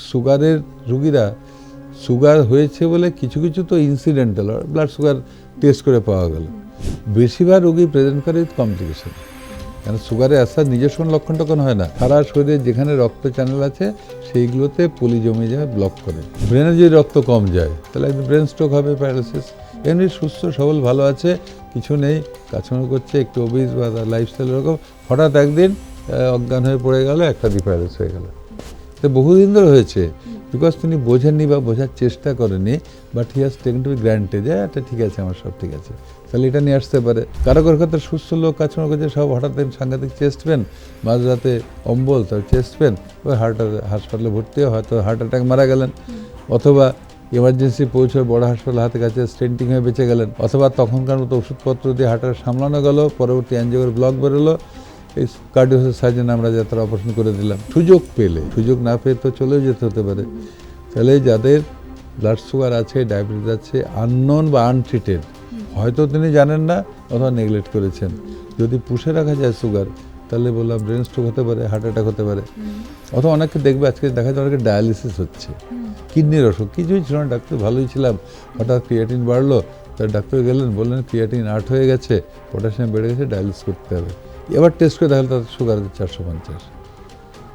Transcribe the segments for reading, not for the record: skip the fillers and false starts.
সুগারের রুগীরা সুগার হয়েছে বলে কিছু কিছু তো ইনসিডেন্টাল ব্লাড সুগার টেস্ট করে পাওয়া গেল, বেশিরভাগ রোগী প্রেজেন্ট করে উইথ কমপ্লিকেশন। কারণ সুগারে আসার নিজস্ব লক্ষণ টক্ষণ হয় না, সারা শরীরে যেখানে রক্ত চ্যানেল আছে সেইগুলোতে পলি জমে যায়, ব্লক করে। ব্রেনে যদি রক্ত কম যায় তাহলে একদম ব্রেন স্ট্রোক হবে, প্যারালাইসিস। এমনি সুস্থ সবল ভালো আছে, কিছু নেই, কাছানো করছে, একটু ওবিস বা লাইফস্টাইল এরকম, হঠাৎ একদিন অজ্ঞান হয়ে পড়ে গেল, একটা ডিপ্যারালাইসিস হয়ে গেল। তো বহুদিন ধরে হয়েছে, বিকজ তিনি বোঝেননি বা বোঝার চেষ্টা করেনি, but he has taken to B granted যে এটা ঠিক আছে, আমার সব ঠিক আছে, তাহলে এটা নিয়ে আসতে পারে। কারো কারো ক্ষেত্রে সুস্থ লোক কাছানো করছে, সব হঠাৎ সাংঘাতিক চেস্ট পেন, মাঝরাতে অম্বল, তার চেস্ট পেন, ওই হাসপাতালে ভর্তি হয়তো হার্ট অ্যাটাক মারা গেলেন, অথবা এমার্জেন্সি পৌঁছে বড় হাসপাতাল হাতে কাছে স্টেন্টিং হয়ে বেঁচে গেলেন, অথবা তখনকার মতো ওষুধপত্র দিয়ে হার্টের সামলানো গেল, পরবর্তী অ্যাঞ্জিওর ব্লক বেরোলো, এই কার্ডিওলজি সার্জন আমরা যাত্রা অপারেশন করে দিলাম। সুযোগ পেলে, সুযোগ না পেয়ে তো চলেও যেতে হতে পারে। তাহলে যাদের ব্লাড সুগার আছে, ডায়াবেটিস আছে, আননোন বা আনট্রিটেড, হয়তো তিনি জানেন না অথবা নেগলেক্ট করেছেন, যদি পুষে রাখা যায় সুগার, তাহলে বললাম ব্রেন স্ট্রোক হতে পারে, হার্ট অ্যাটাক হতে পারে। অথবা অনেককে দেখবে আজকে দেখা যায় অনেকে ডায়ালিসিস হচ্ছে, কিডনির অসুখ, কিছুই ছিল না, ডাক্তার ভালোই ছিলাম, হঠাৎ ক্রিয়েটিন বাড়লো, তার ডাক্তার গেলেন, বললেন ক্রিয়েটিন 8 হয়ে গেছে, পটাশিয়াম বেড়ে গেছে, ডায়ালিসিস করতে হবে। এবার টেস্ট করে দেখালে তাদের sugar 450।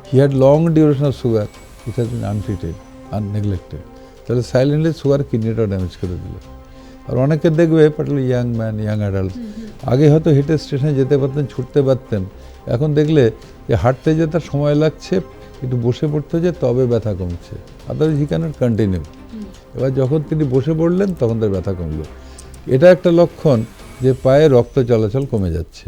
He had long duration of sugar, it has been untreated, unneglected. তাহলে সাইলেন্টলি সুগার কিডনিটাও ড্যামেজ করে দিল। আর অনেকে দেখবে পাটলে ইয়াং ম্যান, ইয়াং অ্যাডাল্ট, আগে হয়তো হেঁটে স্টেশনে যেতে পারতেন, ছুটতে পারতেন, এখন দেখলে যে হাঁটতে যেতে তার সময় লাগছে, একটু বসে পড়তে হচ্ছে, তবে ব্যথা কমছে, আদারওয়াইজ হি ক্যানট কন্টিনিউ। এবার যখন তিনি বসে পড়লেন তখন তার ব্যথা কমলো। এটা একটা লক্ষণ যে পায়ে রক্ত চলাচল কমে যাচ্ছে।